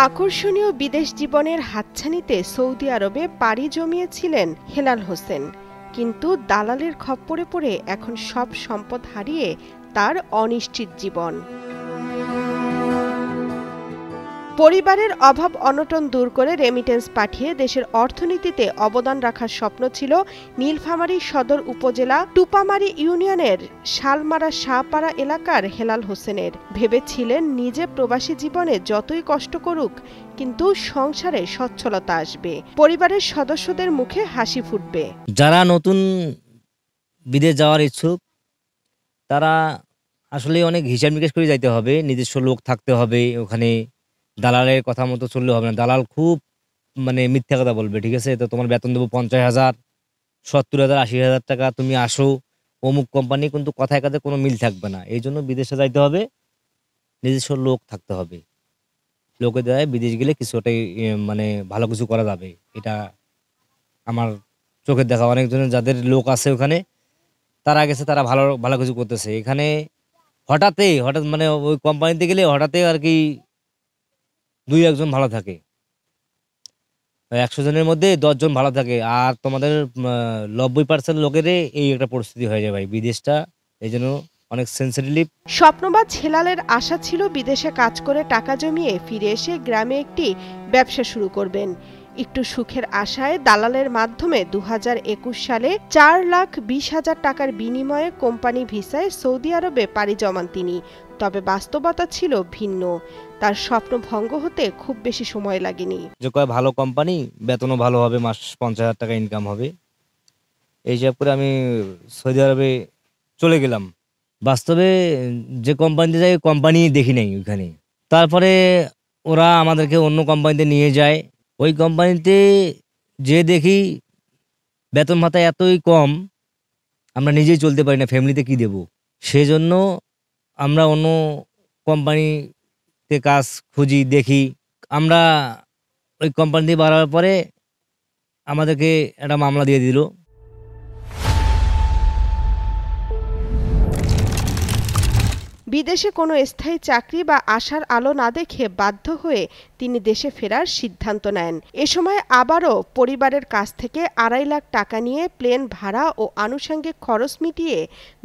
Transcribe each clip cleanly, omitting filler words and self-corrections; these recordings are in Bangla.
আকর্ষণীয় বিদেশ জীবনের হাতছানিতে সৌদি আরবে পাড়ি জমিয়েছিলেন হেলাল হোসেন, কিন্তু দালালের খপ্পরে পড়ে এখন সব সম্পদ হারিয়ে তার অনিশ্চিত জীবন। পরিবারের অভাব অনটন দূর করে রেমিটেন্স পাঠিয়ে দেশের অর্থনীতিতে অবদান রাখার স্বপ্ন ছিল নীলফামারী সদর উপজেলা টুপামারী ইউনিয়নের শালমারা শাহপাড়া এলাকার হেলাল হোসেনের। ভেবেছিলেন নিজে প্রবাসী জীবনে যতই কষ্ট করুক কিন্তু সংসারে সচ্ছলতা আসবে, পরিবারের সদস্যদের মুখে হাসি ফুটবে। যারা নতুন বিদেশ যাওয়ার ইচ্ছুক তারা আসলে অনেক হিসাব নিকাশ করে যাইতে হবে, নিজস্ব লোক থাকতে হবে, ওখানে দালালের কথা মতো চললে হবে না। দালাল খুব মিথ্যা কথা বলবে, ঠিক আছে? তো তোমার বেতন দেবো 50,000, 70,000, 80,000 টাকা, তুমি আসো অমুক কোম্পানি, কিন্তু কথায় কাজে কোনো মিল থাকবে না। এই জন্য বিদেশে যাইতে হবে, নিজস্ব লোক থাকতে হবে। লোকের দ্বারা বিদেশ গেলে কিছুটাই ভালো কিছু করা যাবে, এটা আমার চোখের দেখা। অনেকজনের যাদের লোক আছে ওখানে, তারা গেছে, তারা ভালো ভালো কিছু করতেছে। এখানে হঠাৎ ওই কোম্পানিতে গেলে হঠাৎই আর কি 2-1 জন ভালো থাকে, 100 জনের মধ্যে 10 জন ভালো থাকে, আর তোমাদের 90% লোকেরই এই একটা পরিস্থিতি হয়ে যায় ভাই বিদেশটা। এই জন্য অনেক সেন্সিটিভ। স্বপ্নবাজ হেলালের আশা ছিল বিদেশে কাজ করে টাকা জমিয়ে ফিরে এসে গ্রামে একটি ব্যবসা শুরু করবেন। একটু সুখের আশায় দালালের মাধ্যমে 2021 সালে 4,20,000 টাকার বিনিময়ে কোম্পানি ভিসায় সৌদি আরবে পাড়ি জমান তিনি। তবে বাস্তবতা ছিল ভিন্ন। তার স্বপ্ন ভঙ্গ হতে খুব বেশি সময় লাগেনি। যে কয় ভালো কোম্পানি, বেতনও ভালো হবে, মাস 50,000 টাকা ইনকাম হবে, এই হিসাব করে আমি সৌদি আরবে চলে গেলাম। বাস্তবে যে কোম্পানিতে যাই কোম্পানি দেখি নাই ওইখানে। তারপরে ওরা আমাদেরকে অন্য কোম্পানিতে নিয়ে যায়। ওই কোম্পানিতে যে দেখি বেতন ভাতা এতই কম, আমরা নিজেই চলতে পারি না, ফ্যামিলিতে কি দেব। সেজন্য আমরা অন্য কোম্পানিতে কাজ খুঁজি, দেখি। আমরা ওই কোম্পানিতে বাড়ার পরে আমাদেরকে একটা মামলা দিয়ে দিল। বিদেশে কোনো স্থায়ী চাকরি বা আশার আলো না দেখে বাধ্য হয়ে তিনি দেশে ফেরার সিদ্ধান্ত নেন। এ সময় আবারও পরিবারের কাছ থেকে 2.5 লাখ টাকা নিয়ে প্লেন ভাড়া ও আনুষঙ্গিক খরচ মিটিয়ে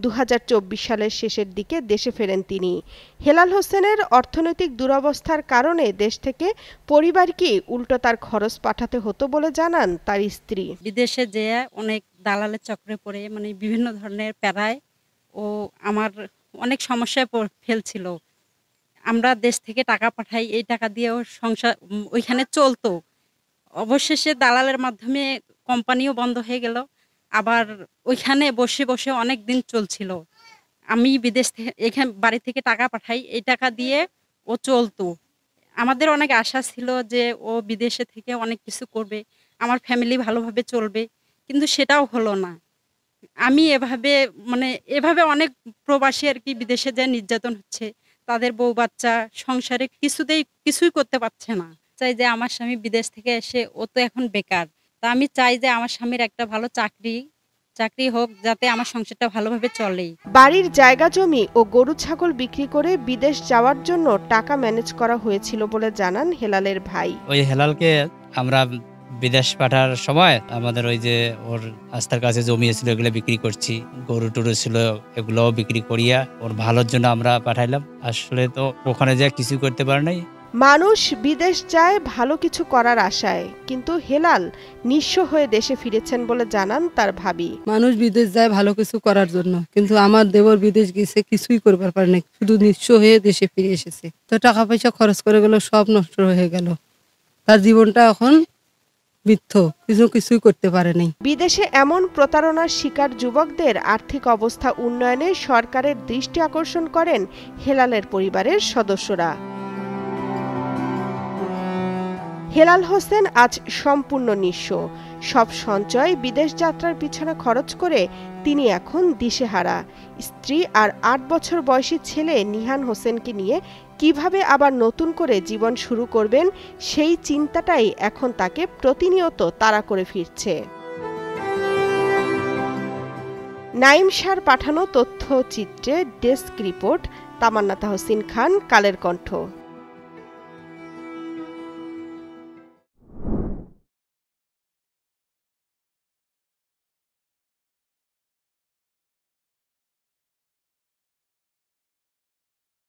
2024 সালের শেষের দিকে দেশে ফেরেন তিনি। হেলাল হোসেনের অর্থনৈতিক দুরবস্থার কারণে দেশ থেকে পরিবারকে উল্টো তার খরচ পাঠাতে হতো বলে জানান তার স্ত্রী। বিদেশে যেয়ে অনেক দালালের চক্রে পড়ে বিভিন্ন ধরনের প্যারায় ও আমার অনেক সমস্যায় ফেলছিল। আমরা দেশ থেকে টাকা পাঠাই, এই টাকা দিয়েও সংসার ওইখানে চলতো। অবশেষে দালালের মাধ্যমে কোম্পানিও বন্ধ হয়ে গেল, আবার ওইখানে বসে বসে অনেক দিন চলছিল। আমি বিদেশ থেকে এখানে বাড়ি থেকে টাকা পাঠাই, এই টাকা দিয়ে ও চলতো। আমাদের অনেক আশা ছিল যে ও বিদেশে থেকে অনেক কিছু করবে, আমার ফ্যামিলি ভালোভাবে চলবে, কিন্তু সেটাও হলো না। আমি এভাবে অনেক প্রবাসী আর কি বিদেশে যায় নির্যাতন হচ্ছে, তাদের বউ বাচ্চা সংসারে কিছুই করতে পারছে না। চাই যে আমার স্বামী বিদেশ থেকে এসে, ও তো এখন বেকার, তা আমি চাই যে আমার স্বামীর একটা ভালো চাকরি হোক, যাতে আমার সংসারটা ভালোভাবে চলে। বাড়ির জায়গা জমি ও গরু ছাগল বিক্রি করে বিদেশ যাওয়ার জন্য টাকা ম্যানেজ করা হয়েছিল বলে জানান হেলালের ভাই। ওই হেলালকে আমরা বিদেশ পাঠার সময় আমাদের ওই যে ওর আস্থার কাছে জমি ছিল, এগুলো বিক্রি করছি, গরু টরু ছিল, এগুলোও বিক্রি করিয়া ওর ভালোর জন্য আমরা পাঠাইলাম। আসলে তো ওখানে যা কিছু করতে পারে নাই। মানুষ বিদেশ যায় ভালো কিছু করার আশায়, কিন্তু হেলাল নিঃস্ব হয়ে দেশে ফিরেছেন বলে জানান তার ভাবি। মানুষ বিদেশ যায় ভালো কিছু করার জন্য, কিন্তু আমার দেবর বিদেশ গেছে, কিছুই করবার পারে না, শুধু নিঃস্ব হয়ে দেশে ফিরে এসেছে। তো টাকা পয়সা খরচ করে গেল, সব নষ্ট হয়ে গেল। তার জীবনটা এখন বৃদ্ধ, কিছুই করতে পারে নাই। বিদেশে এমন প্রতারণার শিকার যুবকদের আর্থিক অবস্থা উন্নয়নে সরকারের দৃষ্টি আকর্ষণ করেন হেলালের পরিবারের সদস্যরা। হেলাল হোসেন আজ সম্পূর্ণ নিঃস্ব। সব সঞ্চয় বিদেশ যাত্রার পিছনে খরচ করে তিনি এখন দিশেহারা। স্ত্রী আর 8 বছর বয়সী ছেলে নিহান হোসেনকে নিয়ে কিভাবে আবার নতুন করে জীবন শুরু করবেন, সেই চিন্তাটাই এখন তাকে প্রতিনিয়ত তাড়া করে ফিরছে। নাইম শাহর পাঠানো তথ্যচিত্রে ডেস্ক রিপোর্ট, তামান্না তাহসিন খান, কালের কণ্ঠ।